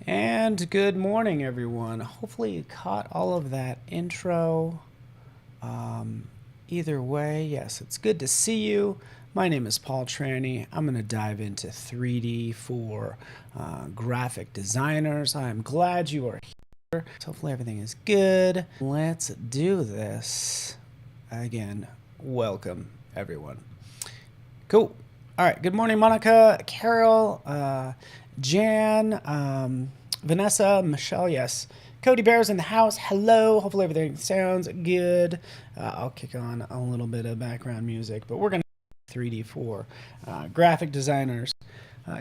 And good morning, everyone. Hopefully you caught all of that intro. Either way, yes, it's good to see you. My name is Paul Tranny. I'm going to dive into 3D for graphic designers. I'm glad you are here. So hopefully everything is good. Let's do this. Again, welcome, everyone. Cool. All right. Good morning, Monica, Carol, Jan, Vanessa, Michelle. Yes. Cody Bear's in the house. Hello. Hopefully everything sounds good. I'll kick on a little bit of background music, but we're going to 3D for graphic designers.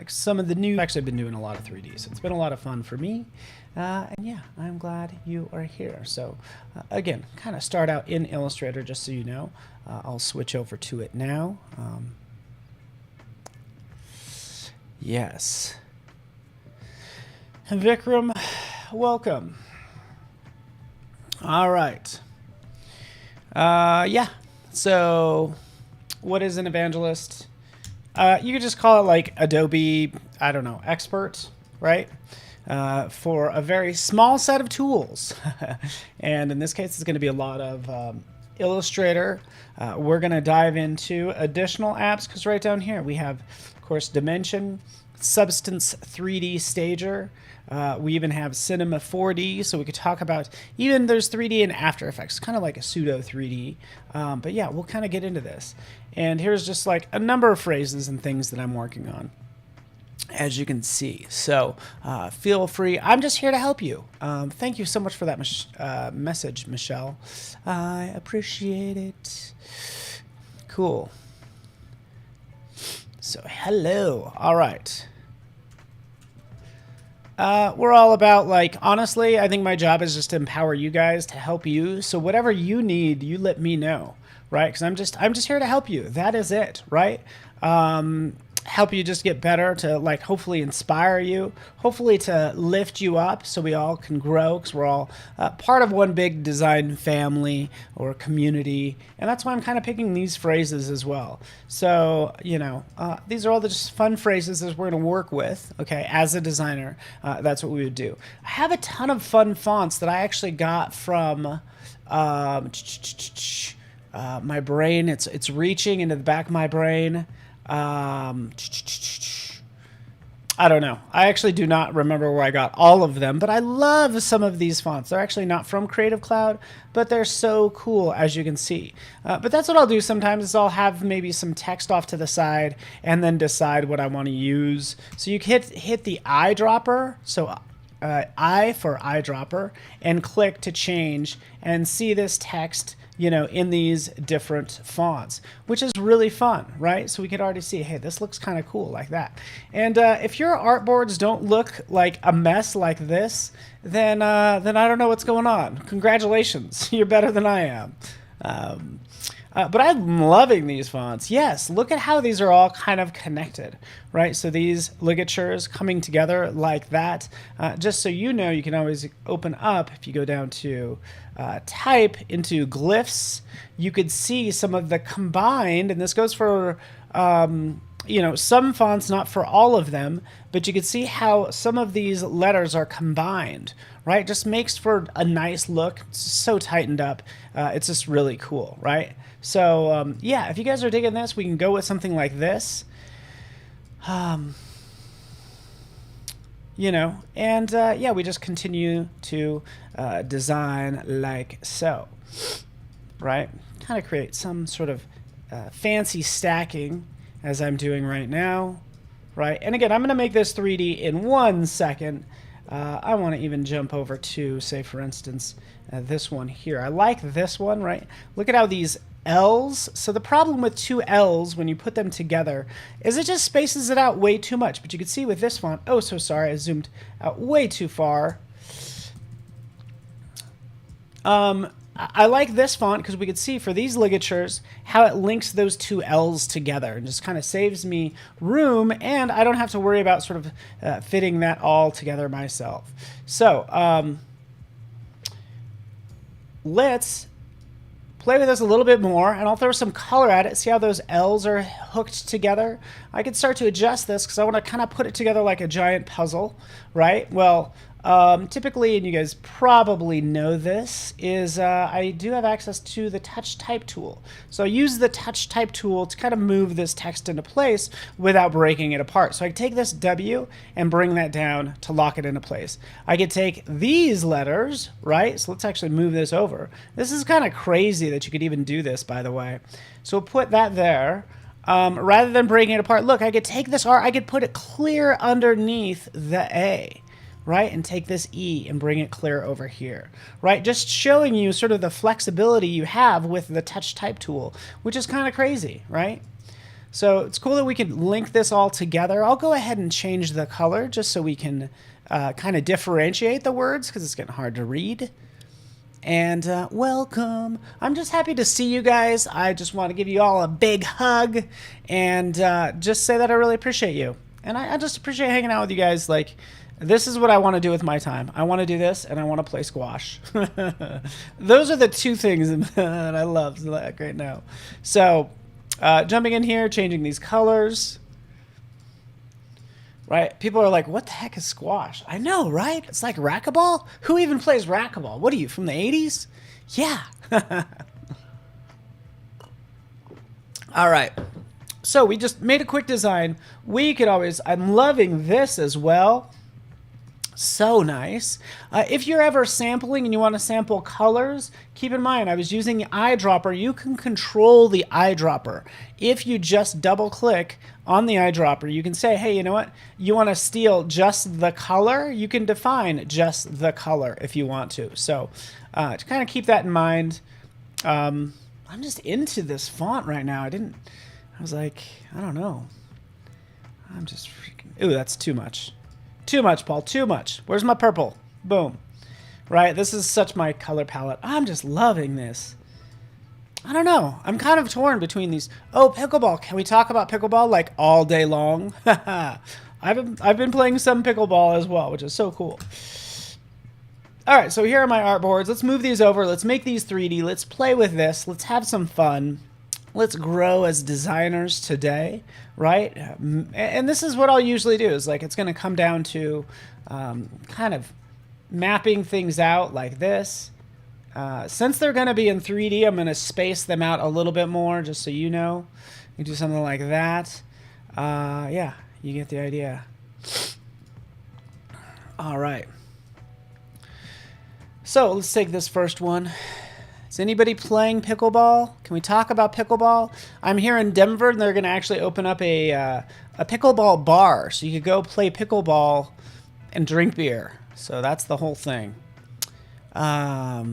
Some of the new, actually, I've been doing a lot of 3D, so it's been a lot of fun for me. And yeah, I'm glad you are here. So again, kind of start out in Illustrator, just so you know. I'll switch over to it now. Yes. Vikram, welcome. All right. Yeah. So, what is an evangelist? You could just call it like Adobe, I don't know, expert, right? For a very small set of tools. And in this case, it's going to be a lot of Illustrator. We're going to dive into additional apps because right down here we have, of course, Dimension, Substance 3D Stager. We even have Cinema 4D, so we could talk about, even there's 3D in After Effects, kind of like a pseudo 3D. But yeah, we'll kind of get into this. And here's just like a number of phrases and things that I'm working on, as you can see. So feel free. I'm just here to help you. Thank you so much for that message, Michelle. I appreciate it. Cool. So hello. All right. We're all about, like, honestly, I think my job is just to empower you guys, to help you. So whatever you need, you let me know, right? Because I'm just here to help you. That is it, right? Help you just get better, to like hopefully inspire you, hopefully to lift you up so we all can grow, because we're all part of one big design family or community. And that's why I'm kind of picking these phrases as well. So, you know, these are all the just fun phrases that we're going to work with, okay, as a designer. That's what we would do. I have a ton of fun fonts that I actually got from my brain. It's reaching into the back of my brain. I don't know. I actually do not remember where I got all of them, but I love some of these fonts. They're actually not from Creative Cloud, but they're so cool, as you can see. But that's what I'll do sometimes, is I'll have maybe some text off to the side and then decide what I want to use. So you can hit the eyedropper, so I for eyedropper, and click to change and see this text, you know, in these different fonts, which is really fun, right? So we could already see, hey, this looks kind of cool like that. And if your artboards don't look like a mess like this, then I don't know what's going on. Congratulations, you're better than I am. But I'm loving these fonts. Yes, look at how these are all kind of connected, right? So these ligatures coming together like that. Just so you know, you can always open up, if you go down to type into glyphs, you could see some of the combined, and this goes for you know, some fonts, not for all of them, but you can see how some of these letters are combined, right? Just makes for a nice look. It's so tightened up. It's just really cool, right? So yeah, if you guys are digging this, we can go with something like this. You know, and yeah, we just continue to design like so, right? Kind of create some sort of fancy stacking, as I'm doing right now, right? And again, I'm going to make this 3D in 1 second. I want to even jump over to, say, for instance, this one here. I like this one, right? Look at how these L's. So the problem with two L's when you put them together is it just spaces it out way too much. But you can see with this font, oh, so sorry, I zoomed out way too far. I like this font because we could see for these ligatures how it links those two L's together and just kind of saves me room, and I don't have to worry about sort of fitting that all together myself. So let's play with this a little bit more, and I'll throw some color at it. See how those L's are hooked together? I can start to adjust this because I want to kind of put it together like a giant puzzle, right? Well, typically, and you guys probably know this, is I do have access to the touch type tool. So I use the touch type tool to kind of move this text into place without breaking it apart. So I take this W and bring that down to lock it into place. I could take these letters, right? So let's actually move this over. This is kind of crazy that you could even do this, by the way. So we'll put that there. Rather than breaking it apart, look, I could take this R, I could put it clear underneath the A. Right, and take this E and bring it clear over here, right? Just showing you sort of the flexibility you have with the touch type tool, which is kind of crazy, right? So it's cool that we can link this all together. I'll go ahead and change the color just so we can kind of differentiate the words because it's getting hard to read. And welcome. I'm just happy to see you guys. I just want to give you all a big hug and just say that I really appreciate you. And I just appreciate hanging out with you guys. Like, this is what I want to do with my time. I want to do this, and I want to play squash. Those are the two things that I love right now. So, jumping in here, changing these colors. Right? People are like, what the heck is squash? I know, right? It's like racquetball? Who even plays racquetball? What are you, from the 80s? Yeah. All right. So we just made a quick design. We could always, I'm loving this as well. So nice. If you're ever sampling and you want to sample colors, keep in mind I was using the eyedropper. You can control the eyedropper. If you just double click on the eyedropper, you can say, hey, you know what? You want to steal just the color? You can define just the color if you want to. So to kind of keep that in mind, I'm just into this font right now. I was like, I don't know. I'm just freaking, ooh, that's too much. Too much, Paul, too much. Where's my purple? Boom. Right, this is such my color palette. I'm just loving this. I don't know. I'm kind of torn between these. Oh, pickleball. Can we talk about pickleball like all day long? I've been playing some pickleball as well, which is so cool. All right, so here are my artboards. Let's move these over. Let's make these 3D. Let's play with this. Let's have some fun. Let's grow as designers today, right? And this is what I'll usually do is like it's going to come down to kind of mapping things out like this. Since they're going to be in 3D, I'm going to space them out a little bit more just so you know. You do something like that. Yeah, you get the idea. All right. So let's take this first one. Is anybody playing pickleball? Can we talk about pickleball? I'm here in Denver, and they're going to actually open up a pickleball bar. So you could go play pickleball and drink beer. So that's the whole thing. Yeah,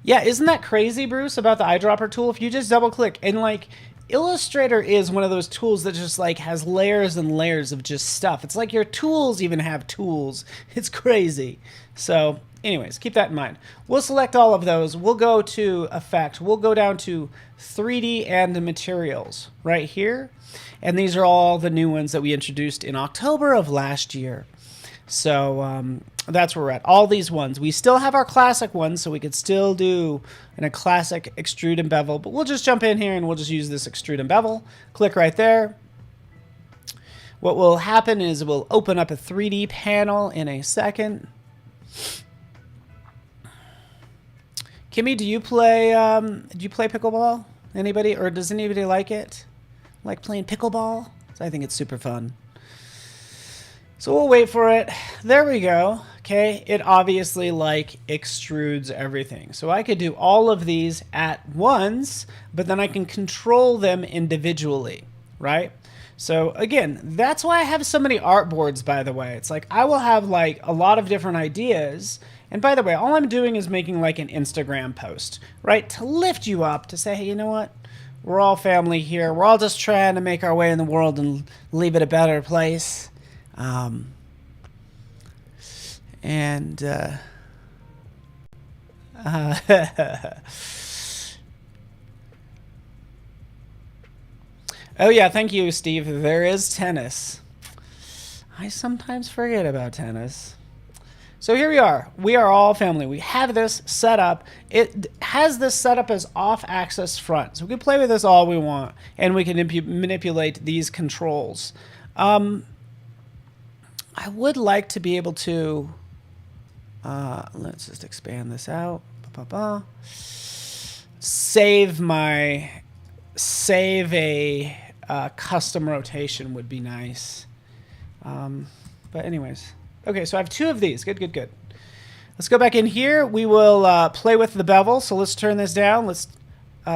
isn't that crazy, Bruce, about the eyedropper tool? If you just double click and like Illustrator is one of those tools that just like has layers and layers of just stuff. It's like your tools even have tools. It's crazy. So anyways, keep that in mind. We'll select all of those. We'll go to Effect. We'll go down to 3D and Materials right here. And these are all the new ones that we introduced in October of last year. So that's where we're at. All these ones. We still have our classic ones, so we could still do a classic extrude and bevel. But we'll just jump in here and we'll just use this extrude and bevel. Click right there. What will happen is we'll open up a 3D panel in a second. Kimmy, do you play pickleball? Anybody? Or does anybody like it? Like playing pickleball? I think it's super fun. So we'll wait for it. There we go. Okay, it obviously like extrudes everything. So I could do all of these at once, but then I can control them individually, right? So again, that's why I have so many artboards, by the way. It's like I will have like a lot of different ideas. And by the way, all I'm doing is making like an Instagram post, right? To lift you up, to say, hey, you know what? We're all family here. We're all just trying to make our way in the world and leave it a better place. Oh yeah, thank you, Steve. There is tennis. I sometimes forget about tennis. So here we are. We are all family. We have this set up. It has this set up as off-axis front. So we can play with this all we want, and we can manipulate these controls. I would like to be able to, let's just expand this out. Save a custom rotation would be nice. But anyways. Okay, so I have 2 of these. Good, good, good. Let's go back in here. We will play with the bevel. So let's turn this down. Let's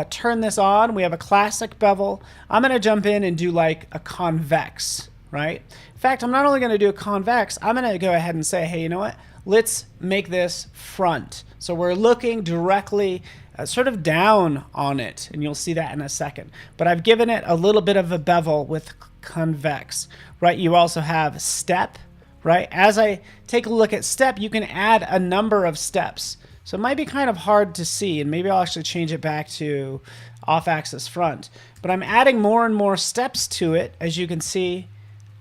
turn this on. We have a classic bevel. I'm going to jump in and do like a convex, right? In fact, I'm not only going to do a convex, I'm going to go ahead and say, hey, you know what? Let's make this front. So we're looking directly sort of down on it, and you'll see that in a second. But I've given it a little bit of a bevel with convex, right? You also have step. Right? As I take a look at step, you can add a number of steps. So it might be kind of hard to see, and maybe I'll actually change it back to off-axis front. But I'm adding more and more steps to it, as you can see,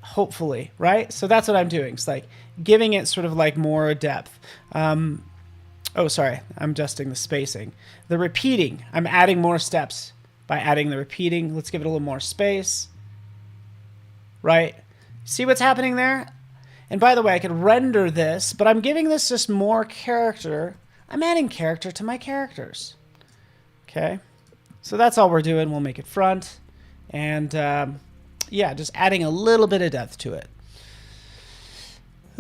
hopefully, right? So that's what I'm doing. It's like giving it sort of like more depth. Oh, sorry, I'm adjusting the spacing. The repeating, I'm adding more steps by adding the repeating. Let's give it a little more space, right? See what's happening there? And by the way, I could render this, but I'm giving this just more character. I'm adding character to my characters. Okay, so that's all we're doing. We'll make it front. And yeah, just adding a little bit of depth to it.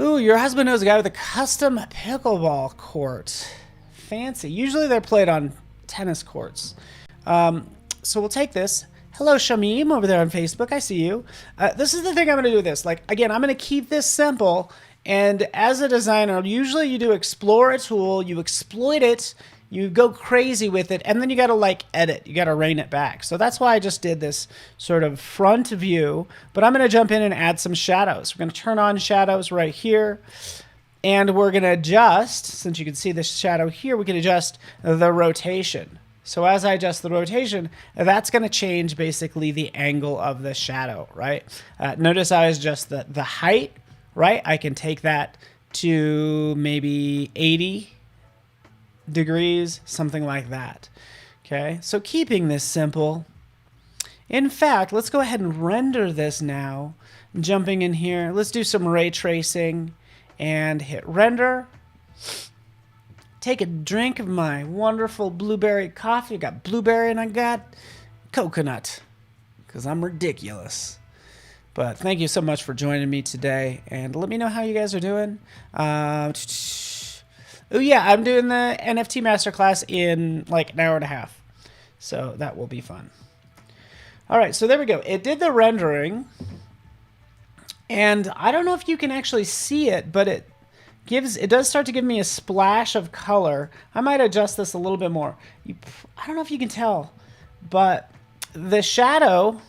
Ooh, your husband knows a guy with a custom pickleball court. Fancy. Usually they're played on tennis courts. So we'll take this. Hello, Shamim, over there on Facebook. I see you. This is the thing I'm going to do with this. Like, again, I'm going to keep this simple. And as a designer, usually you do explore a tool, you exploit it, you go crazy with it, and then you got to like edit. You got to rein it back. So that's why I just did this sort of front view. But I'm going to jump in and add some shadows. We're going to turn on shadows right here. And we're going to adjust, since you can see this shadow here, we can adjust the rotation. So as I adjust the rotation, that's going to change basically the angle of the shadow, right? Notice I adjust the height, right? I can take that to maybe 80 degrees, something like that. Okay, so keeping this simple. In fact, let's go ahead and render this now. Jumping in here, let's do some ray tracing and hit render. Take a drink of my wonderful blueberry coffee. I got blueberry and I got coconut because I'm ridiculous. But thank you so much for joining me today. And let me know how you guys are doing. Oh, yeah, I'm doing the NFT Masterclass in like an hour and a half. So that will be fun. All right, so there we go. It did the rendering. And I don't know if you can actually see it, but it does start to give me a splash of color. I might adjust this a little bit more. I don't know if you can tell, but the shadow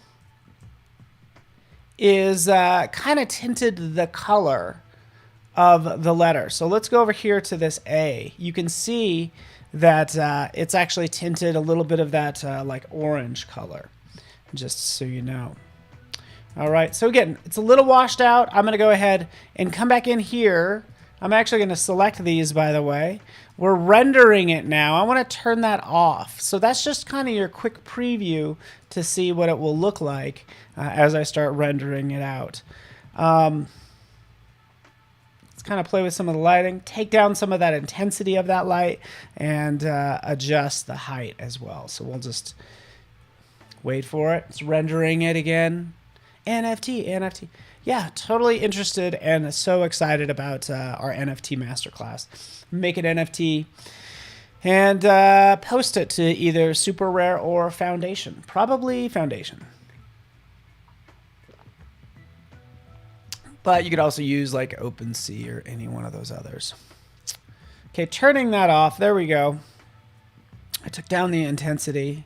is kind of tinted the color of the letter. So let's go over here to this A. You can see that it's actually tinted a little bit of that like orange color, just so you know. All right, so again, it's a little washed out. I'm going to go ahead and come back in here. I'm actually going to select these, by the way. We're rendering it now. I want to turn that off. So that's just kind of your quick preview to see what it will look like as I start rendering it out. Let's kind of play with some of the lighting, take down some of that intensity of that light, and adjust the height as well. So we'll just wait for it. It's rendering it again. NFT. Yeah, totally interested and so excited about our NFT masterclass. Make an NFT and post it to either Super Rare or Foundation. Probably Foundation. But you could also use like OpenSea or any one of those others. Okay, turning that off. There we go. I took down the intensity.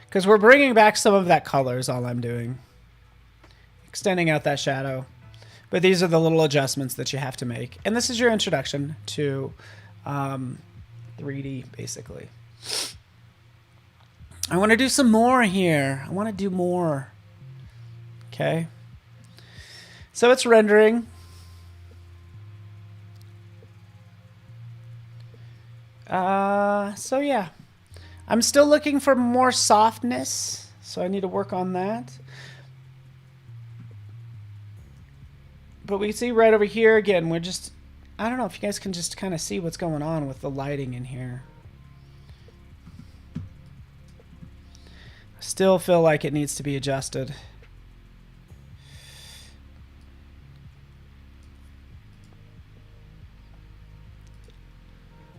Because we're bringing back some of that color is all I'm doing. Extending out that shadow. But these are the little adjustments that you have to make. And this is your introduction to 3D, basically. I want to do some more here. I want to do more. Okay. So it's rendering. So yeah, I'm still looking for more softness, so I need to work on that. But we can see right over here again, we're just, I don't know if you guys can just kind of see what's going on with the lighting in here. Still feel like it needs to be adjusted.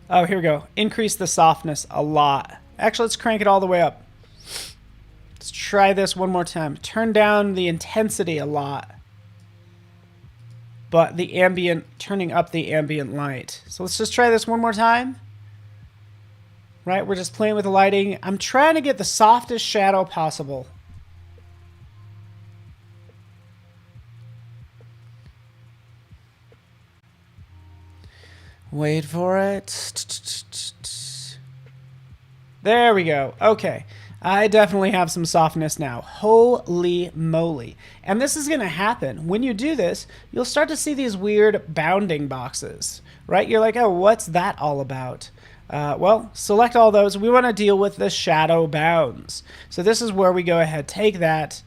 Oh, here we go. Increase the softness a lot. Actually, let's crank it all the way up. Let's try this one more time. Turn down the intensity a lot, but the ambient, turning up the ambient light. So let's just try this one more time. Right, we're just playing with the lighting. I'm trying to get the softest shadow possible. Wait for it. There we go. Okay. I definitely have some softness now. Holy moly. And this is going to happen. When you do this, you'll start to see these weird bounding boxes, right? You're like, oh, what's that all about? Well, select all those. We want to deal with the shadow bounds. So this is where we go ahead, take that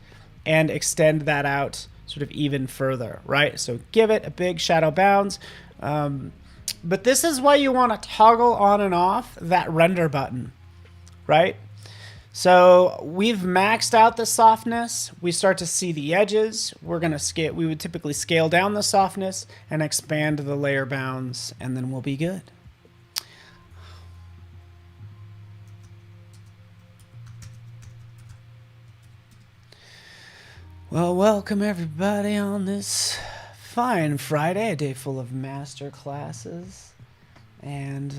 and extend that out sort of even further, right? So give it a big shadow bounds. But this is why you want to toggle on and off that render button, right? So we've maxed out the softness. We start to see the edges. We're going to scale. We would typically scale down the softness and expand the layer bounds, and then we'll be good. Well, welcome everybody on this fine Friday, a day full of master classes. And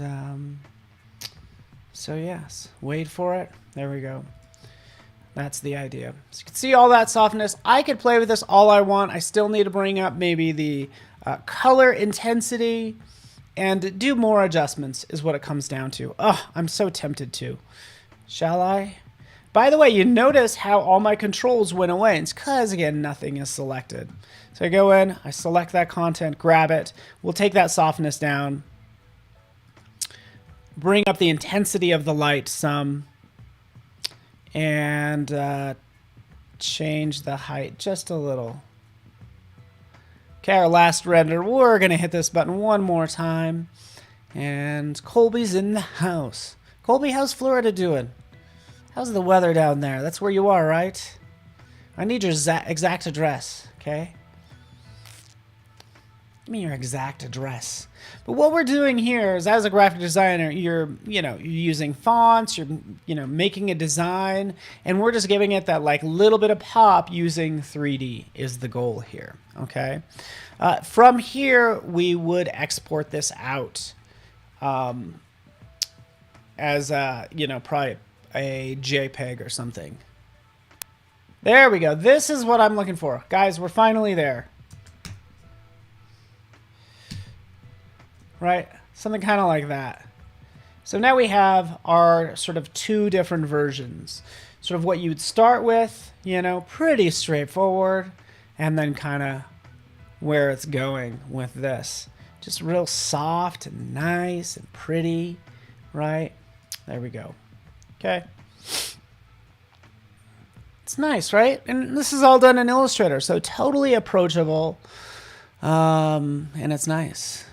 so yes, wait for it. There we go. That's the idea. So you can see all that softness. I could play with this all I want. I still need to bring up maybe the color intensity and do more adjustments is what it comes down to. Oh, I'm so tempted to. Shall I? By the way, you notice how all my controls went away. It's because, again, nothing is selected. So I go in, I select that content, grab it. We'll take that softness down. Bring up the intensity of the light some. And change the height just a little. Okay, our last render. We're going to hit this button one more time. And Colby's in the house. Colby, how's Florida doing? How's the weather down there? That's where you are, right? I need your exact address, okay? Give me your exact address. But what we're doing here is, as a graphic designer, you're using fonts, you're making a design, and we're just giving it that like little bit of pop using 3D is the goal here, okay? From here, we would export this out as probably a JPEG or something. There we go. This is what I'm looking for. Guys, we're finally there. Right? Something kind of like that. So now we have our sort of two different versions. Sort of what you would start with, pretty straightforward, and then kind of where it's going with this. Just real soft and nice and pretty, right? There we go. Okay. It's nice, right? And this is all done in Illustrator, so totally approachable, and it's nice.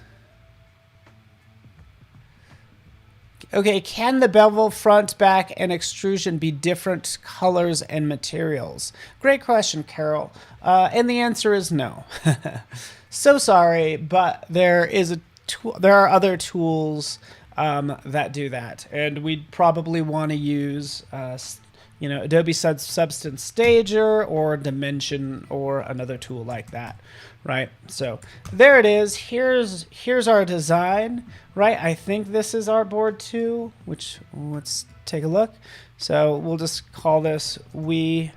Okay, can the bevel, front, back, and extrusion be different colors and materials? Great question, Carol. And the answer is no. So sorry, but there are other tools that do that, and we'd probably want to use Adobe Substance Stager or Dimension or another tool like that, right? So there it is. Here's our design, right? I think this is our board too, which let's take a look. So we'll just call this We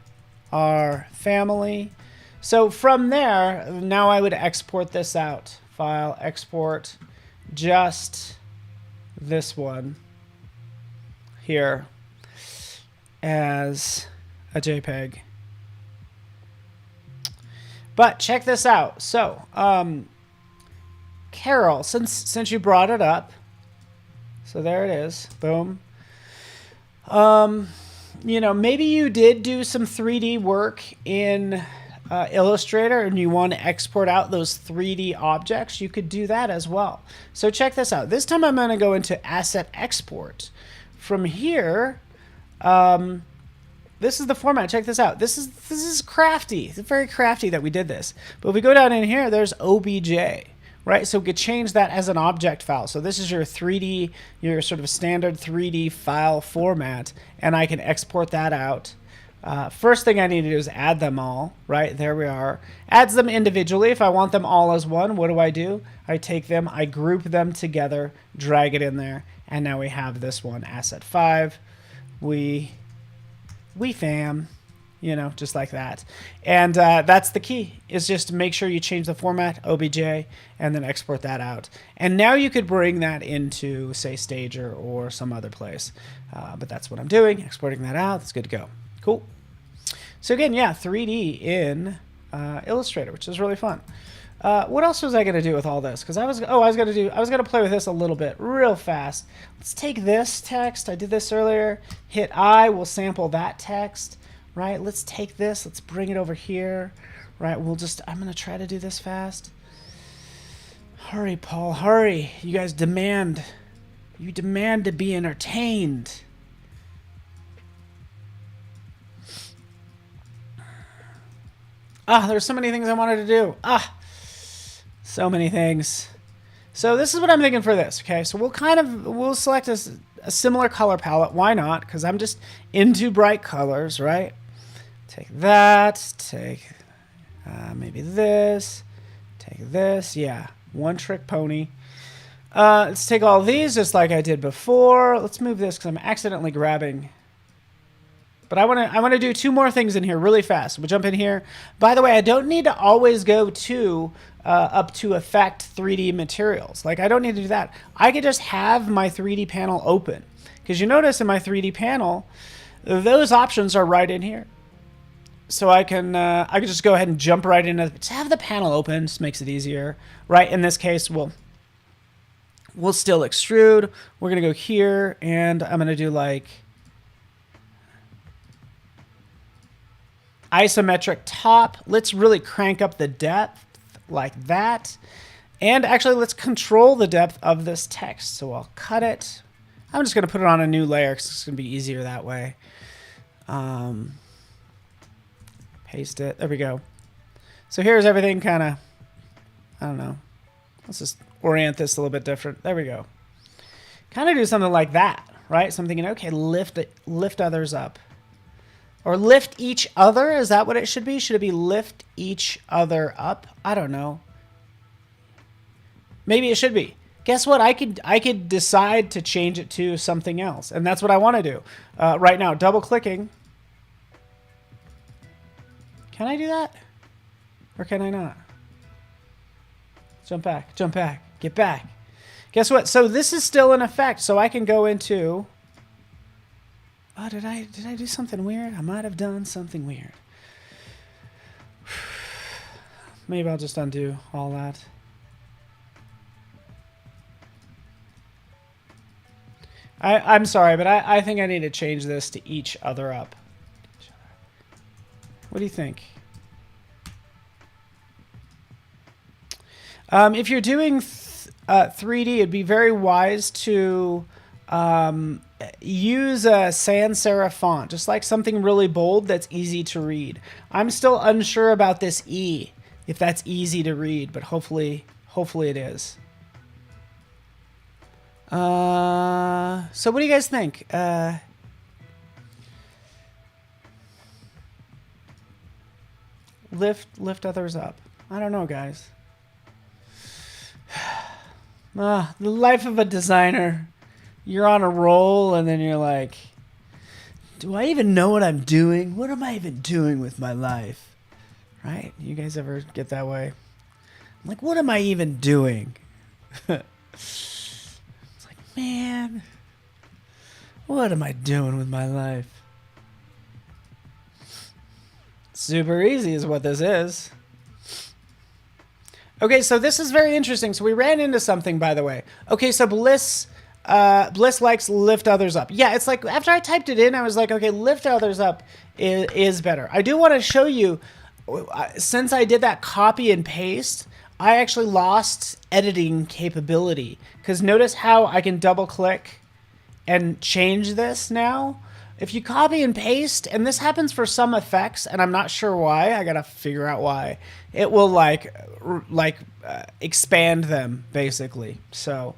Are Family. So from there, now I would export this out. File, export, just this one here as a JPEG. But check this out. So, Carol, since you brought it up, So there it is. Boom. You know, maybe you did do some 3D work in Illustrator and you want to export out those 3D objects. You could do that as well. So check this out. This time I'm going to go into Asset Export. From here, this is the format. Check this out. This is crafty. It's very crafty that we did this. But if we go down in here, there's OBJ. Right, so we could change that as an object file. So this is your 3D, your sort of standard 3D file format, and I can export that out. First thing I need to do is add them all. Right, there we are. Adds them individually. If I want them all as one, what do? I take them, I group them together, drag it in there, and now we have this one, Asset 5. We fam. You know, just like that. And that's the key, is just to make sure you change the format, OBJ, and then export that out. And now you could bring that into, say, Stager or some other place. But that's what I'm doing, exporting that out. It's good to go. Cool. So again, yeah, 3D in Illustrator, which is really fun. What else was I going to do with all this? Because I was going to play with this a little bit real fast. Let's take this text. I did this earlier. Hit I, we'll sample that text. Right, let's take this, let's bring it over here. Right, I'm going to try to do this fast. Hurry, Paul, hurry. You guys demand to be entertained. There's so many things I wanted to do. So many things. So this is what I'm thinking for this, okay? So we'll select a similar color palette. Why not? Because I'm just into bright colors, right? Take that, take maybe this, take this. Yeah, one trick pony. Let's take all these just like I did before. Let's move this because I'm accidentally grabbing. But I want to do two more things in here really fast. We'll jump in here. By the way, I don't need to always go to up to Effect 3D Materials. Like, I don't need to do that. I could just have my 3D panel open. Because you notice in my 3D panel, those options are right in here. So I can just go ahead and jump right into it. Just have the panel open, just makes it easier. Right, in this case, we'll still extrude. We're going to go here, and I'm going to do like isometric top. Let's really crank up the depth like that. And actually, let's control the depth of this text. So I'll cut it. I'm just going to put it on a new layer because it's going to be easier that way. Paste it. There we go. So here's everything kind of, I don't know. Let's just orient this a little bit different. There we go. Kind of do something like that, right? So I'm thinking, okay, lift others up. Or lift each other. Is that what it should be? Should it be lift each other up? I don't know. Maybe it should be. Guess what? I could decide to change it to something else. And that's what I want to do. Right now, double clicking. Can I do that? Or can I not? Jump back, get back. Guess what? So this is still in effect. So I can go into, oh, did I do something weird? I might have done something weird. Maybe I'll just undo all that. I'm sorry, but I think I need to change this to each other up. What do you think? If you're doing 3D, it'd be very wise to use a sans serif font, just like something really bold that's easy to read. I'm still unsure about this E, if that's easy to read, but hopefully it is. So what do you guys think? Lift others up. I don't know, guys. The life of a designer. You're on a roll and then you're like, do I even know what I'm doing? What am I even doing with my life? Right? You guys ever get that way? I'm like, what am I even doing? It's like, man, what am I doing with my life? Super easy is what this is. Okay, so this is very interesting. So we ran into something, by the way. Okay, so Bliss Bliss likes lift others up. Yeah, it's like after I typed it in, I was like, okay, lift others up is better. I do want to show you, since I did that copy and paste, I actually lost editing capability. Because notice how I can double click and change this now. If you copy and paste, and this happens for some effects, and I'm not sure why, I gotta figure out why, it will expand them basically. So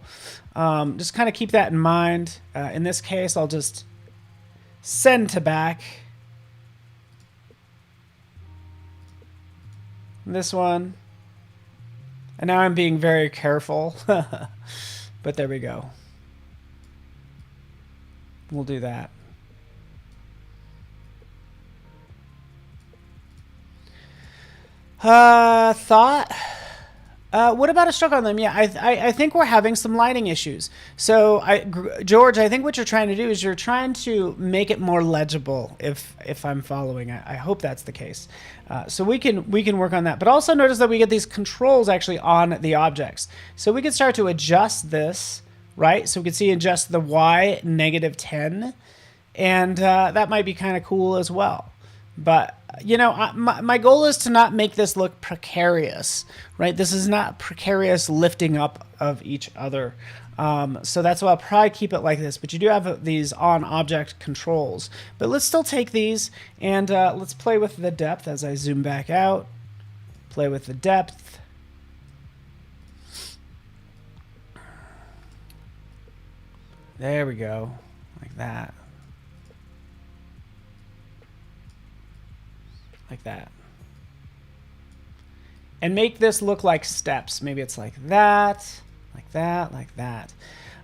just kind of keep that in mind. In this case, I'll just send to back. This one. And now I'm being very careful. But there we go. We'll do that. Thought? What about a stroke on them? Yeah, I think we're having some lighting issues. So, George, I think what you're trying to do is you're trying to make it more legible. If I'm following, I hope that's the case. So we can work on that. But also notice that we get these controls actually on the objects. So we can start to adjust this, right? So we can see adjust the Y -10, and that might be kind of cool as well. But, you know, my goal is to not make this look precarious, right? This is not precarious lifting up of each other. So that's why I'll probably keep it like this. But you do have these on object controls. But let's still take these and let's play with the depth as I zoom back out. Play with the depth. There we go, like that. Like that. And make this look like steps. Maybe it's like that, like that, like that.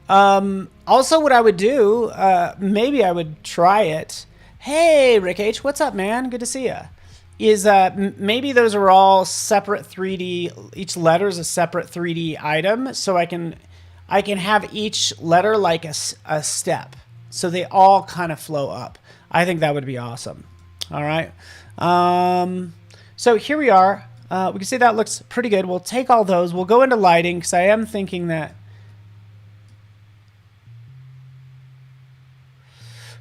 Also, what I would do, maybe I would try it. Hey, Rick H, what's up, man? Good to see you. Is maybe those are all separate 3D. Each letter is a separate 3D item, so I can have each letter like a step, so they all kind of flow up. I think that would be awesome. All right. So here we are. We can see that looks pretty good. We'll take all those. We'll go into lighting because I am thinking that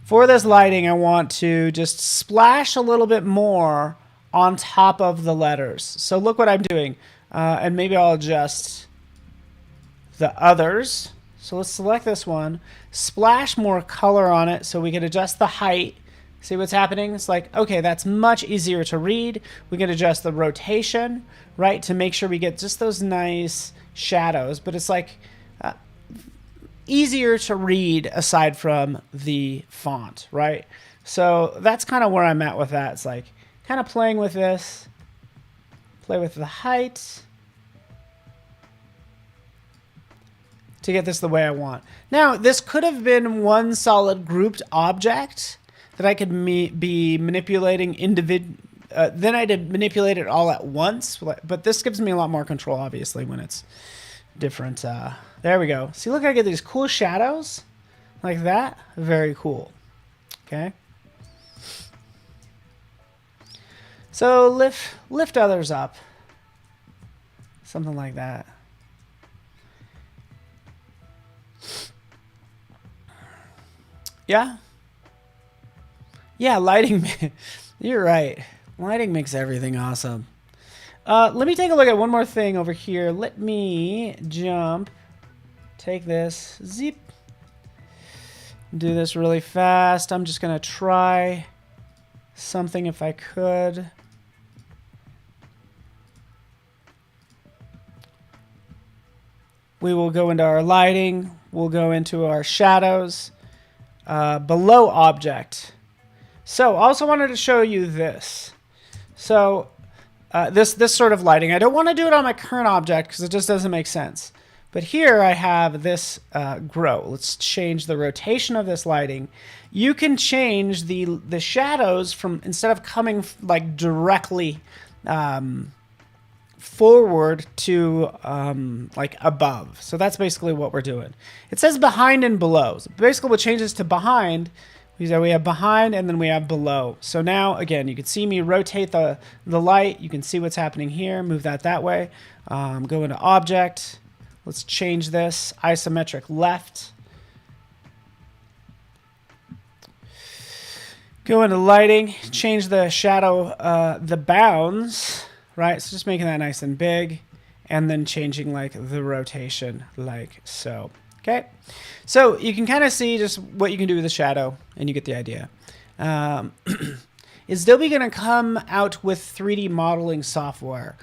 for this lighting, I want to just splash a little bit more on top of the letters. So look what I'm doing. And maybe I'll adjust the others. So let's select this one, splash more color on it so we can adjust the height. See what's happening? It's like, okay, that's much easier to read. We can adjust the rotation, right, to make sure we get just those nice shadows. But it's like easier to read aside from the font, right? So that's kind of where I'm at with that. It's like kind of playing with this, play with the height to get this the way I want. Now, this could have been one solid grouped object that I could be manipulating then I'd manipulate it all at once, but this gives me a lot more control, obviously, when it's different. There we go. See, look, I get these cool shadows like that. Very cool. Okay. So lift others up. Something like that. Yeah. Yeah, lighting. You're right. Lighting makes everything awesome. Let me take a look at one more thing over here. Let me jump. Take this. Zip. Do this really fast. I'm just going to try something if I could. We will go into our lighting. We'll go into our shadows. Below object. So I also wanted to show you this. So this sort of lighting. I don't want to do it on my current object because it just doesn't make sense. But here I have this grow. Let's change the rotation of this lighting. You can change the shadows from, instead of coming like directly forward to like above. So that's basically what we're doing. It says behind and below. So basically what changes to behind, we have behind and then we have below. So now again, you can see me rotate the light. You can see what's happening here. Move that way. Go into object. Let's change this isometric left. Go into lighting, change the shadow, the bounds, right? So just making that nice and big, and then changing like the rotation like so. Okay, so you can kind of see just what you can do with the shadow, and you get the idea. Is Adobe going to come out with 3D modeling software?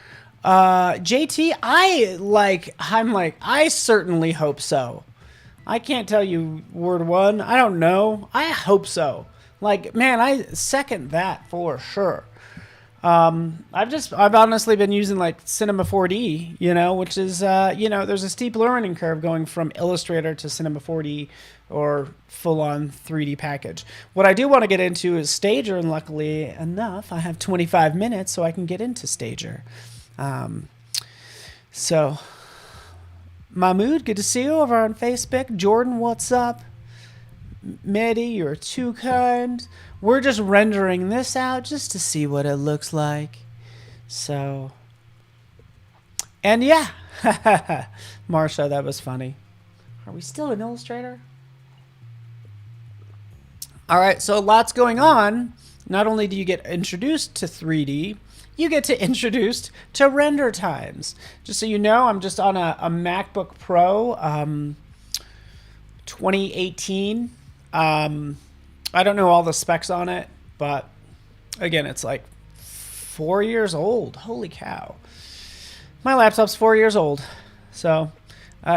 JT, I certainly hope so. I can't tell you word one. I don't know. I hope so. Like, man, I second that for sure. I've honestly been using like Cinema 4D, you know, which is, there's a steep learning curve going from Illustrator to Cinema 4D or full on 3D package. What I do want to get into is Stager, and luckily enough, I have 25 minutes so I can get into Stager. So, Mahmood, good to see you over on Facebook. Jordan, what's up? Mehdi, you're too kind. We're just rendering this out just to see what it looks like. So, and yeah, Marsha, that was funny. Are we still in Illustrator? All right, so lots going on. Not only do you get introduced to 3D, you get to introduced to render times. Just so you know, I'm just on a MacBook Pro 2018. I don't know all the specs on it, but again, it's like 4 years old. Holy cow. My laptop's 4 years old. So,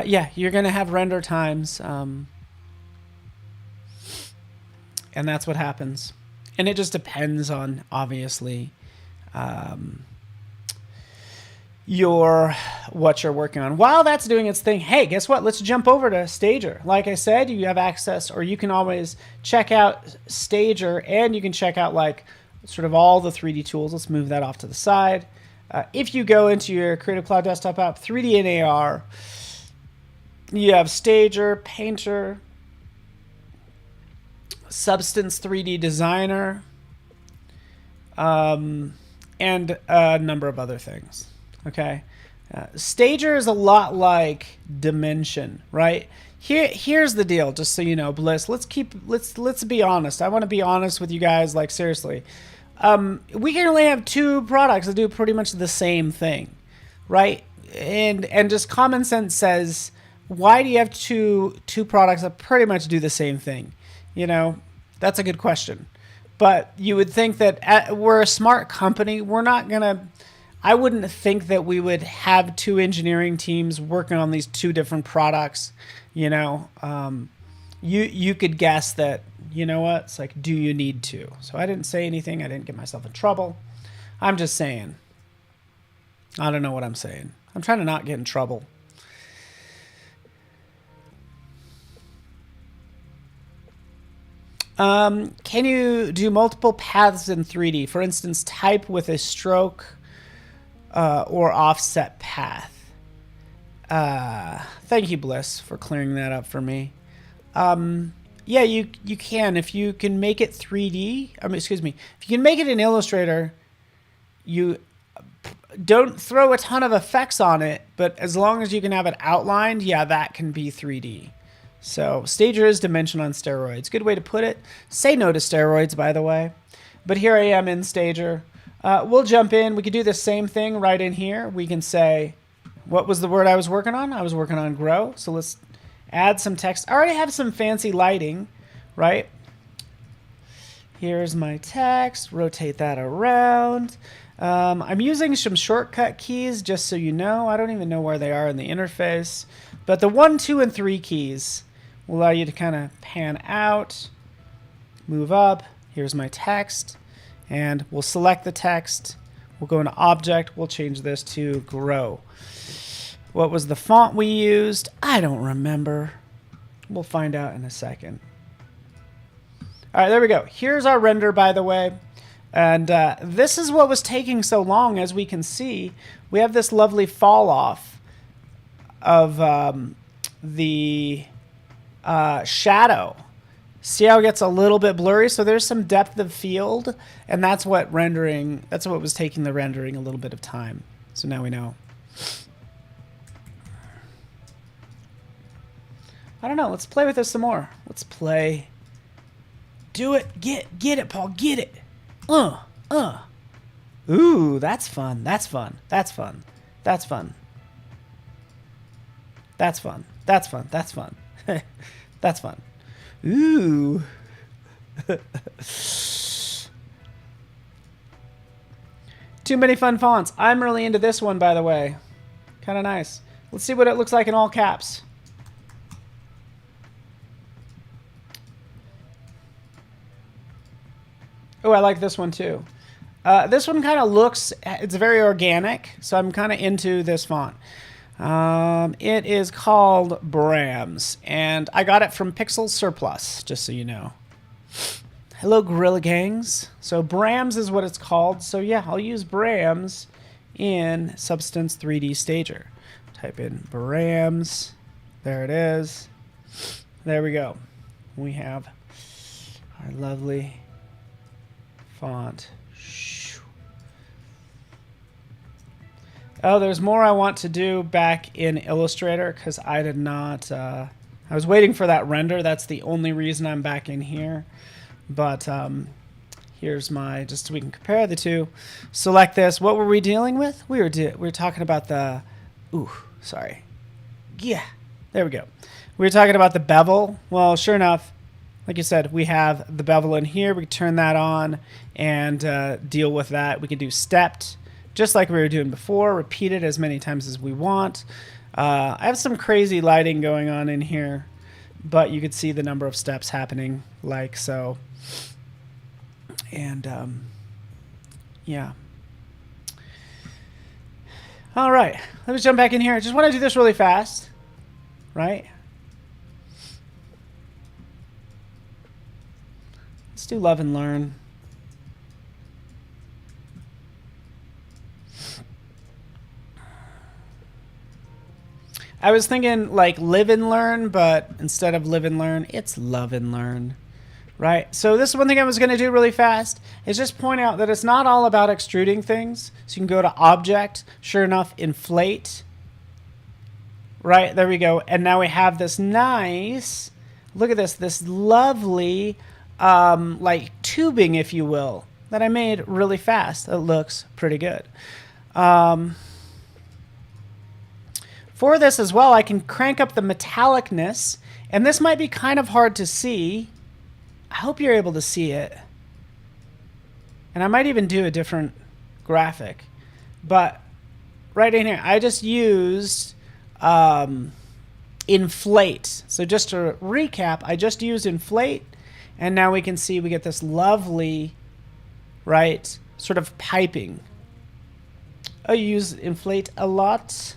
yeah, you're going to have render times. And that's what happens. And it just depends on, obviously, what you're working on. While that's doing its thing, hey, guess what? Let's jump over to Stager. Like I said, you have access, or you can always check out Stager, and you can check out like sort of all the 3D tools. Let's move that off to the side. If you go into your Creative Cloud desktop app, 3D and AR, you have Stager, Painter, Substance 3D Designer, and a number of other things. Okay, Stager is a lot like Dimension, right? Here's the deal, just so you know, Bliss. Let's be honest. I want to be honest with you guys, like seriously. We can only have two products that do pretty much the same thing, right? And just common sense says, why do you have two products that pretty much do the same thing? You know, that's a good question. But you would think that we're a smart company. We're not gonna. I wouldn't think that we would have two engineering teams working on these two different products. You know, you could guess that. You know what? It's like, do you need to? So I didn't say anything. I didn't get myself in trouble. I'm just saying. I don't know what I'm saying. I'm trying to not get in trouble. Can you do multiple paths in 3D? For instance, type with a stroke or offset path. Thank you, Bliss, for clearing that up for me. Yeah, you can. If you can make it 3D, if you can make it in Illustrator, you don't throw a ton of effects on it, but as long as you can have it outlined, yeah, that can be 3D. So Stager is Dimension on steroids. Good way to put it. Say no to steroids, by the way. But here I am in Stager. We'll jump in. We could do the same thing right in here. We can say, what was the word I was working on? I was working on grow. So let's add some text. I already have some fancy lighting, right? Here's my text. Rotate that around. I'm using some shortcut keys, just so you know. I don't even know where they are in the interface. But the 1, 2, and 3 keys will allow you to kind of pan out, move up. Here's my text. And we'll select the text. We'll go into Object. We'll change this to Grow. What was the font we used? I don't remember. We'll find out in a second. All right, there we go. Here's our render, by the way. And this is what was taking so long. As we can see, we have this lovely fall off of the shadow. See how it gets a little bit blurry? So there's some depth of field, and that's what was taking the rendering a little bit of time. So now we know. I don't know. Let's play with this some more. Let's play Do it. Get it, Paul. Get it. Ooh, that's fun. That's fun. That's fun. That's fun. That's fun. That's fun. That's fun. That's fun. Ooh. Too many fun fonts. I'm really into this one, by the way. Kind of nice. Let's see what it looks like in all caps. Oh, I like this one too. This one kind of looks, it's very organic, so I'm kind of into this font. It is called Brams, and I got it from Pixel Surplus, just so you know. Hello, Gorilla Gangs. So Brams is what it's called. So yeah, I'll use Brams in Substance 3D Stager. Type in Brams. There it is. There we go. We have our lovely font. Oh, there's more I want to do back in Illustrator because I did not... I was waiting for that render. That's the only reason I'm back in here. But here's my... Just so we can compare the two. Select this. What were we dealing with? We were talking about the... Ooh, sorry. Yeah, there we go. We were talking about the bevel. Well, sure enough, like you said, we have the bevel in here. We can turn that on and deal with that. We can do stepped, just like we were doing before. Repeat it as many times as we want. I have some crazy lighting going on in here, but you could see the number of steps happening like so. And yeah. All right, let me jump back in here. I just want to do this really fast, right? Let's do Love and Learn. I was thinking like Live and Learn, but instead of Live and Learn, it's Love and Learn, right? So this is one thing I was going to do really fast, is just point out that it's not all about extruding things. So you can go to Object, sure enough, Inflate, right? There we go. And now we have this nice, look at this, this lovely, like tubing, if you will, that I made really fast. It looks pretty good. For this as well, I can crank up the metallicness, and this might be kind of hard to see. I hope you're able to see it. And I might even do a different graphic. But right in here, I just used Inflate. So just to recap, I just used Inflate, and now we can see we get this lovely, right, sort of piping. I use Inflate a lot.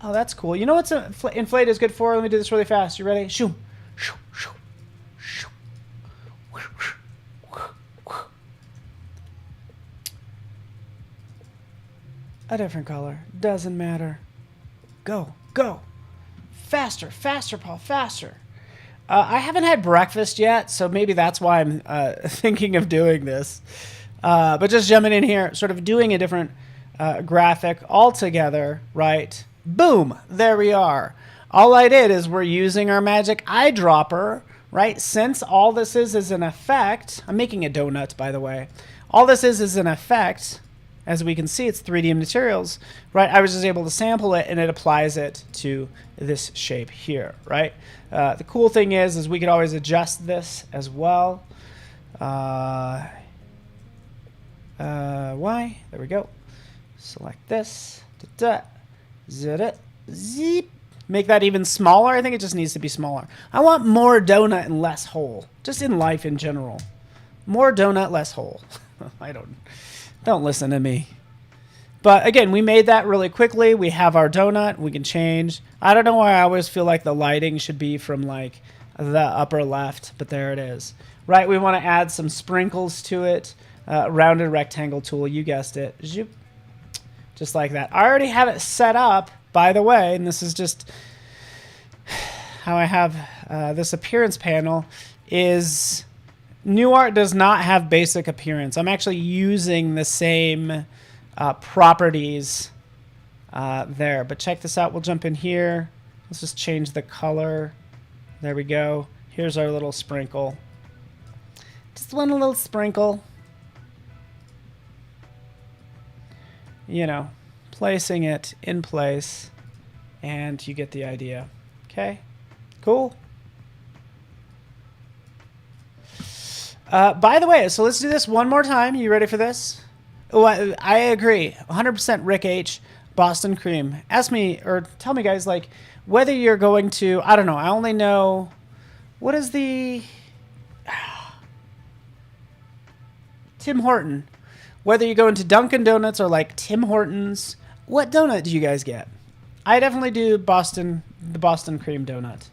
Oh, that's cool. You know what's Inflate is good for? Let me do this really fast. You ready? Shoo. Shoo, shoo, shoo. A different color. Doesn't matter. Go. Go. Faster. Faster, Paul. Faster. I haven't had breakfast yet, so maybe that's why I'm thinking of doing this. But just jumping in here, sort of doing a different graphic altogether, right? Boom, there we are. All I did is we're using our magic eyedropper, right? Since all this is an effect, I'm making a donut, by the way. All this is an effect. As we can see, it's 3D materials, right? I was just able to sample it, and it applies it to this shape here, right? The cool thing is we could always adjust this as well. Why? There we go. Select this. Da-da. Zip. Make that even smaller. I think it just needs to be smaller. I want more donut and less hole. Just in life in general. More donut, less hole. I don't listen to me. But again, we made that really quickly. We have our donut. We can change. I don't know why I always feel like the lighting should be from like the upper left, but there it is. Right, we want to add some sprinkles to it. Rounded rectangle tool, you guessed it. Zoop. Just like that. I already have it set up, by the way, and this is just how I have this appearance panel is New Art does not have basic appearance. I'm actually using the same properties there. But check this out. We'll jump in here. Let's just change the color. There we go. Here's our little sprinkle. Just one little sprinkle. You know, placing it in place, and you get the idea. Okay, cool. By the way, so let's do this one more time. You ready for this? Oh, I agree. 100% Rick H. Boston Cream. Ask me, or tell me, guys, like, whether you're going to, I don't know, I only know, what is the, Tim Horton. Whether you go into Dunkin' Donuts or like Tim Hortons, what donut do you guys get? I definitely do the Boston Cream donut.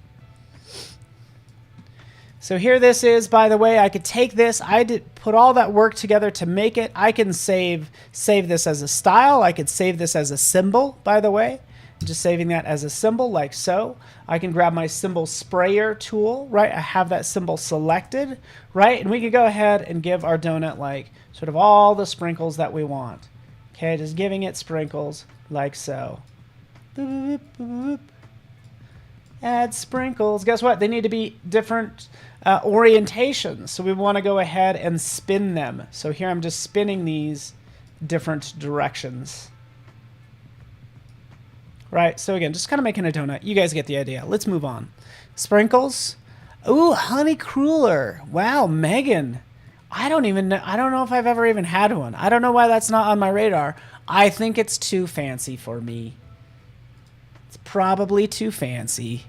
So here this is, by the way. I could take this. I did put all that work together to make it. I can save this as a style. I could save this as a symbol, by the way. Just saving that as a symbol like so. I can grab my symbol sprayer tool, right? I have that symbol selected, right? And we could go ahead and give our donut like sort of all the sprinkles that we want. Okay, just giving it sprinkles like so. Boop, boop, boop. Add sprinkles. Guess what? They need to be different orientations. So we want to go ahead and spin them. So here I'm just spinning these different directions. Right, so again, just kind of making a donut. You guys get the idea. Let's move on. Sprinkles. Ooh, honey cruller. Wow, Megan. I don't know if I've ever even had one. I don't know why that's not on my radar. I think it's too fancy for me. It's probably too fancy.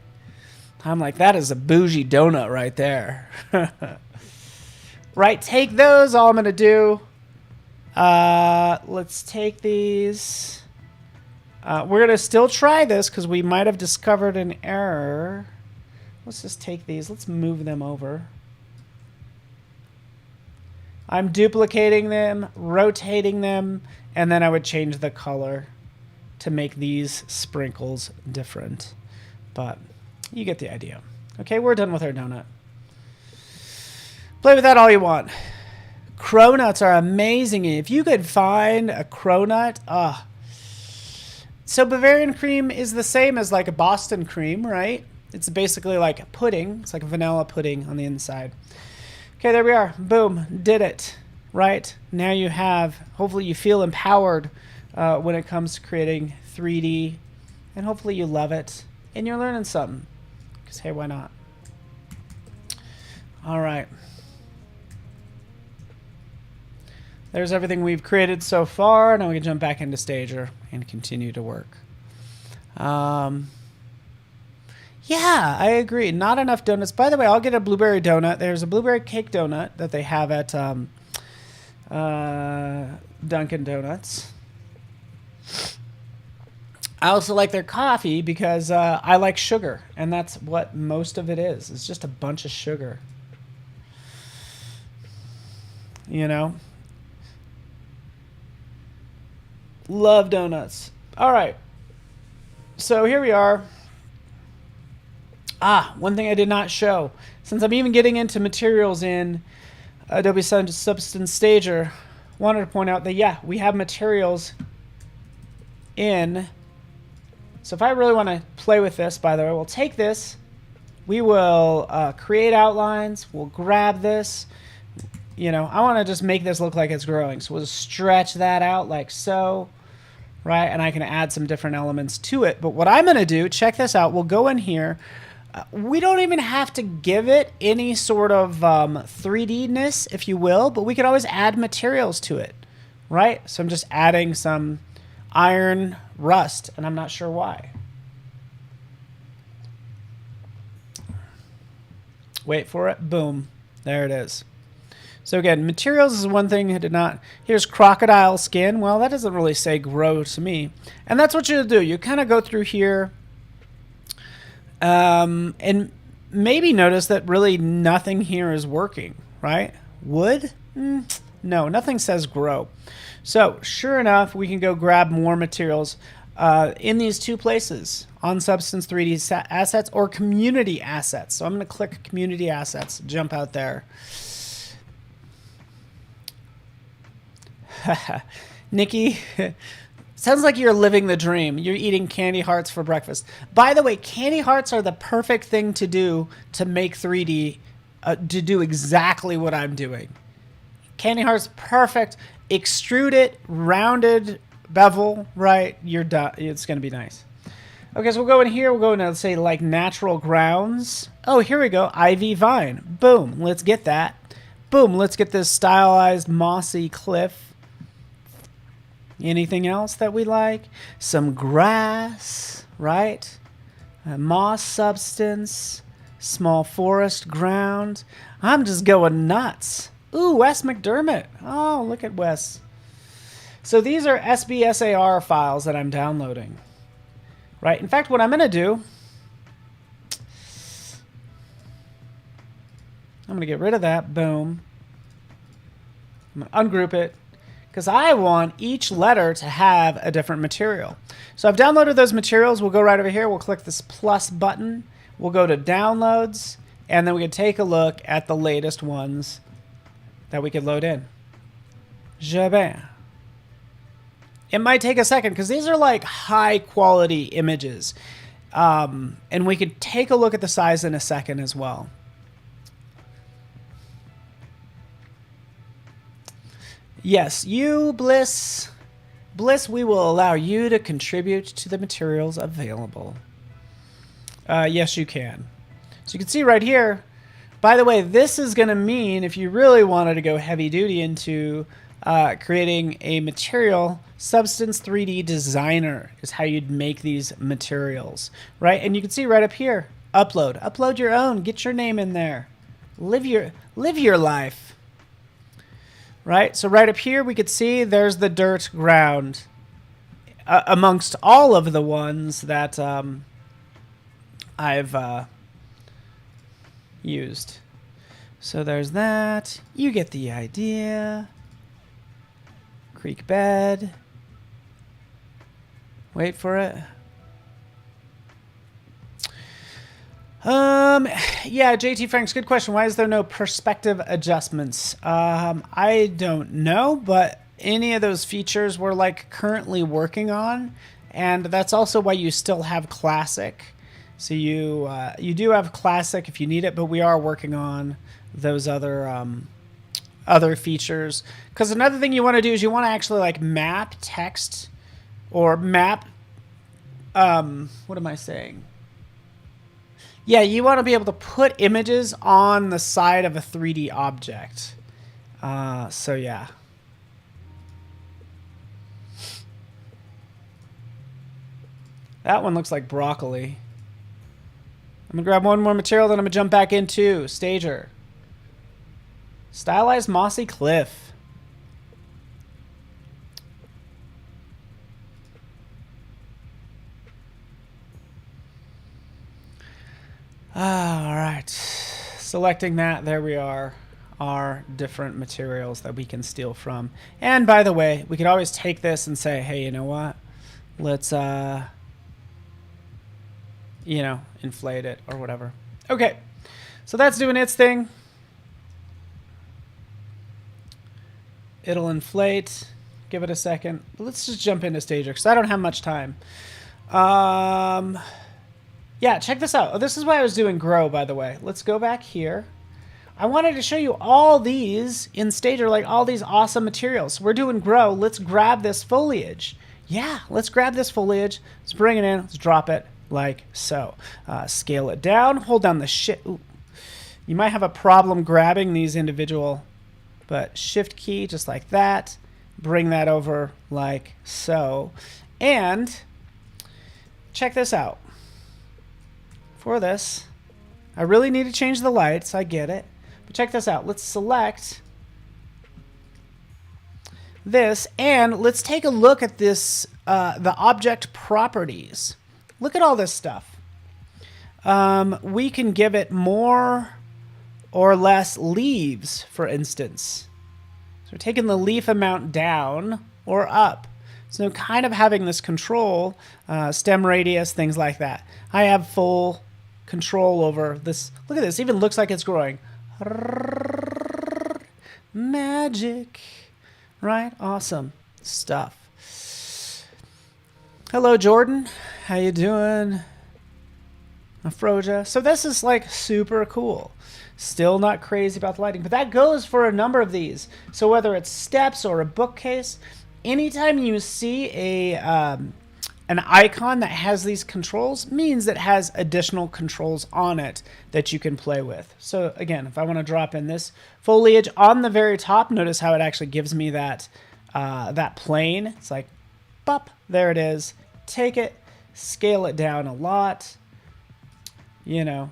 I'm like, that is a bougie donut right there. Right, take those. All I'm going to do. Let's take these. We're going to still try this because we might have discovered an error. Let's just take these. Let's move them over. I'm duplicating them, rotating them, and then I would change the color to make these sprinkles different. But you get the idea. Okay, we're done with our donut. Play with that all you want. Cronuts are amazing. If you could find a cronut, So Bavarian cream is the same as like a Boston cream, right? It's basically like a pudding. It's like a vanilla pudding on the inside. Okay, there we are. Boom, did it, right? Now you have, hopefully you feel empowered when it comes to creating 3D, and hopefully you love it and you're learning something, because hey, why not? All right. There's everything we've created so far. Now we can jump back into Stager and continue to work. Yeah, I agree. Not enough donuts. By the way, I'll get a blueberry donut. There's a blueberry cake donut that they have at Dunkin' Donuts. I also like their coffee because I like sugar, and that's what most of it is. It's just a bunch of sugar. You know? Love donuts. All right. So here we are. One thing I did not show. Since I'm even getting into materials in Adobe Substance Stager, wanted to point out that, yeah, we have materials in. So if I really want to play with this, by the way, we'll take this. We will create outlines. We'll grab this. You know, I want to just make this look like it's growing. So we'll just stretch that out like so. Right? And I can add some different elements to it. But what I'm going to do, check this out. We'll go in here. We don't even have to give it any sort of 3D-ness, if you will, but we could always add materials to it, right? So I'm just adding some iron rust, and I'm not sure why. Wait for it. Boom. There it is. So again, materials is one thing I did not. Here's crocodile skin. Well, that doesn't really say grow to me. And that's what you'll do. You kind of go through here. And maybe notice that really nothing here is working, right? Wood? No, nothing says grow. So sure enough, we can go grab more materials in these two places, on Substance 3D Assets or Community Assets. So I'm going to click Community Assets, jump out there. Nikki, sounds like you're living the dream. You're eating candy hearts for breakfast. By the way, candy hearts are the perfect thing to do to make 3D to do exactly what I'm doing. Candy heart's perfect. Extrude it, rounded bevel, right? You're done. It's going to be nice. Okay, so we'll go in here. We'll go into, let's say, like natural grounds. Oh, here we go. Ivy vine. Boom. Let's get that. Boom. Let's get this stylized mossy cliff. Anything else that we like? Some grass, right? Moss substance. Small forest ground. I'm just going nuts. Ooh, Wes McDermott. Oh, look at Wes. So these are SBSAR files that I'm downloading. Right? In fact, what I'm going to do, I'm going to get rid of that. Boom. I'm going to ungroup it because I want each letter to have a different material. So I've downloaded those materials. We'll go right over here. We'll click this plus button. We'll go to downloads, and then we can take a look at the latest ones that we could load in. Jabin. It might take a second because these are like high quality images. And we could take a look at the size in a second as well. Yes, you, Bliss. Bliss, we will allow you to contribute to the materials available. Yes, you can. So you can see right here, by the way, this is going to mean if you really wanted to go heavy duty into creating a material, Substance 3D Designer is how you'd make these materials, right? And you can see right up here, upload your own, get your name in there, live your life, right? So right up here, we could see there's the dirt ground amongst all of the ones that I've used. So there's that. You get the idea. Creek bed. Wait for it. Yeah, JT Franks, good question. Why is there no perspective adjustments? I don't know, but any of those features we're like currently working on, and that's also why you still have classic. So you do have classic if you need it, but we are working on those other features. Because another thing you want to do is you want to actually like map text or map. What am I saying? Yeah, you want to be able to put images on the side of a 3D object. So yeah. That one looks like broccoli. I'm going to grab one more material, then I'm going to jump back into Stager. Stylized mossy cliff. All right. Selecting that, there we are. Our different materials that we can steal from. And by the way, we could always take this and say, hey, you know what? Let's, you know, inflate it or whatever. Okay. So that's doing its thing. It'll inflate. Give it a second. Let's just jump into Stager because I don't have much time. Yeah, check this out. Oh, this is why I was doing grow, by the way. Let's go back here. I wanted to show you all these in Stager, like all these awesome materials. We're doing grow. Let's grab this foliage. Yeah, let's grab this foliage. Let's bring it in. Let's drop it like so. Scale it down. Hold down the shift. You might have a problem grabbing these individual, but shift key just like that. Bring that over like so. And check this out. For this, I really need to change the lights. I get it. But check this out. Let's select this and let's take a look at this, the object properties. Look at all this stuff. We can give it more or less leaves, for instance. So we're taking the leaf amount down or up. So kind of having this control, stem radius, things like that. I have full control over this. Look at this. It even looks like it's growing. Magic. Right? Awesome stuff. Hello, Jordan. How you doing? Afroja. So this is like super cool. Still not crazy about the lighting, but that goes for a number of these. So whether it's steps or a bookcase, anytime you see an icon that has these controls means that has additional controls on it that you can play with. So again, if I want to drop in this foliage on the very top, notice how it actually gives me that that plane. It's like, pop, there it is. Take it, scale it down a lot. You know,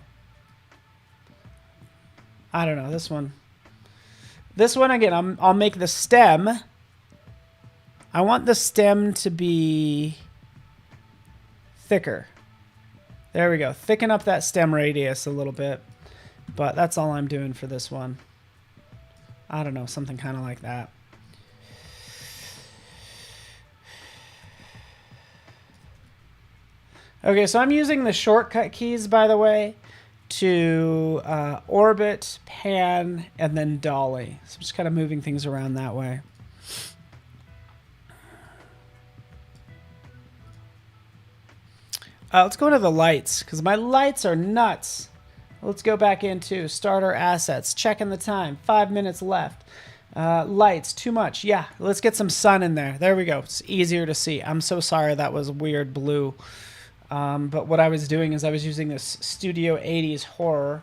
I don't know, this one. This one, again, I'll make the stem. I want the stem to be thicker. There we go. Thicken up that stem radius a little bit. But that's all I'm doing for this one. I don't know, something kind of like that. Okay, so I'm using the shortcut keys, by the way, to orbit, pan, and then dolly. So I'm just kind of moving things around that way. Let's go into the lights, because my lights are nuts. Let's go back into starter assets, checking the time, 5 minutes left. Lights, too much. Yeah, let's get some sun in there. There we go. It's easier to see. I'm so sorry that was weird blue. But what I was doing is I was using this Studio 80s horror.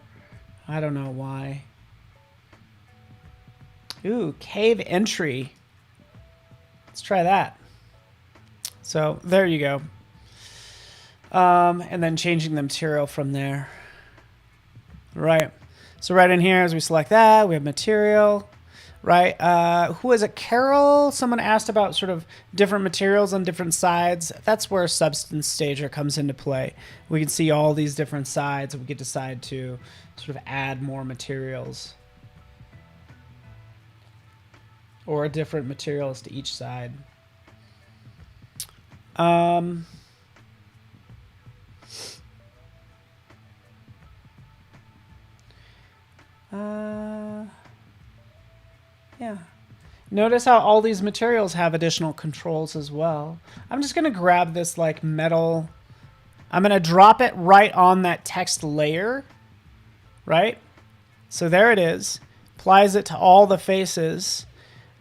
I don't know why. Ooh, cave entry. Let's try that. So there you go. And then changing the material from there. Right. So right in here, as we select that, we have material. Right. Who is it? Carol? Someone asked about sort of different materials on different sides. That's where Substance Stager comes into play. We can see all these different sides. We could decide to sort of add more materials. Or different materials to each side. Yeah. Notice how all these materials have additional controls as well. I'm just going to grab this like metal. I'm going to drop it right on that text layer. Right? So there it is. Applies it to all the faces.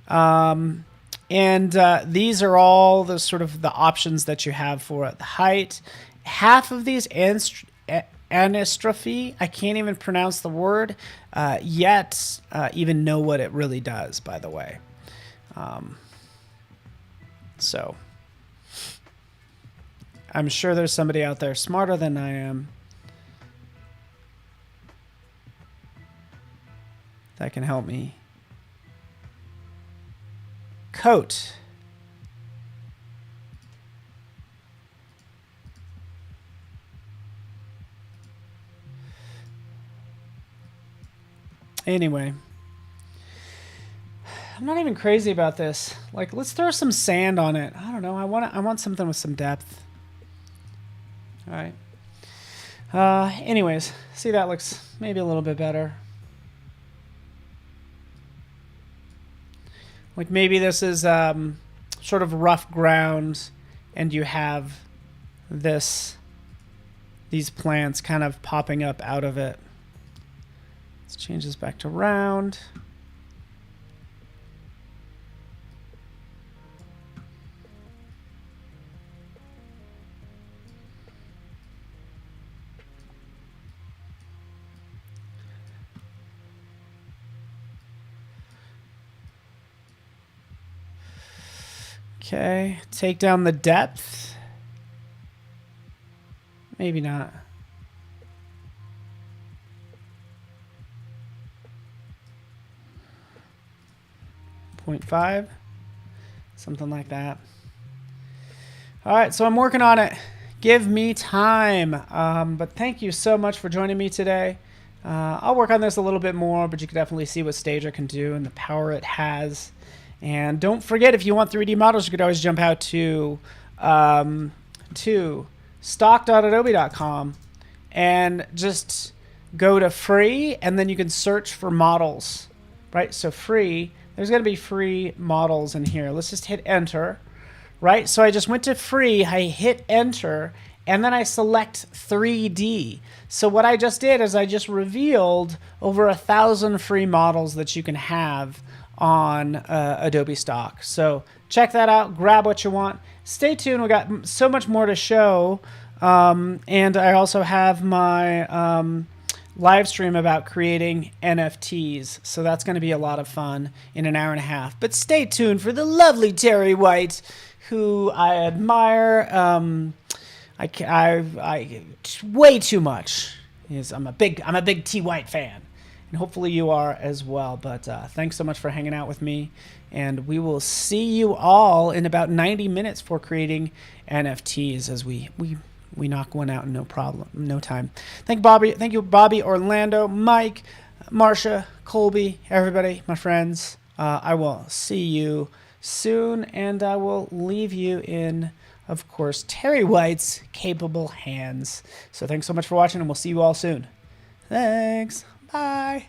And these are all the sort of the options that you have for it. The height. Half of these anistrophy, I can't even pronounce the word yet, even know what it really does, by the way. So I'm sure there's somebody out there smarter than I am that can help me. Coat. Anyway, I'm not even crazy about this. Like, let's throw some sand on it. I don't know. I want something with some depth. All right. Anyways, see, that looks maybe a little bit better. Like maybe this is sort of rough ground, and you have these plants kind of popping up out of it. Let's change this back to round. Okay, take down the depth. Maybe not. 0.5, something like that. All right, so I'm working on it. Give me time. But thank you so much for joining me today. I'll work on this a little bit more, but you can definitely see what Stager can do and the power it has. And don't forget, if you want 3D models, you could always jump out to stock.adobe.com and just go to free, and then you can search for models, right? So free, there's going to be free models in here. Let's just hit enter, right? So I just went to free, I hit enter, and then I select 3D. So what I just did is I just revealed over 1,000 free models that you can have on Adobe Stock. So check that out, grab what you want. Stay tuned, we got so much more to show. And I also have my live stream about creating NFTs. So that's going to be a lot of fun in an hour and a half. But stay tuned for the lovely Terry White, who I admire I way too much. I'm a big T White fan, and hopefully you are as well. But thanks so much for hanging out with me, and we will see you all in about 90 minutes for creating NFTs as we knock one out in no time. Thank you, Bobby, Orlando, Mike, Marsha, Colby, everybody, my friends. I will see you soon, and I will leave you in, of course, Terry White's capable hands. So thanks so much for watching, and we'll see you all soon. Thanks. Bye.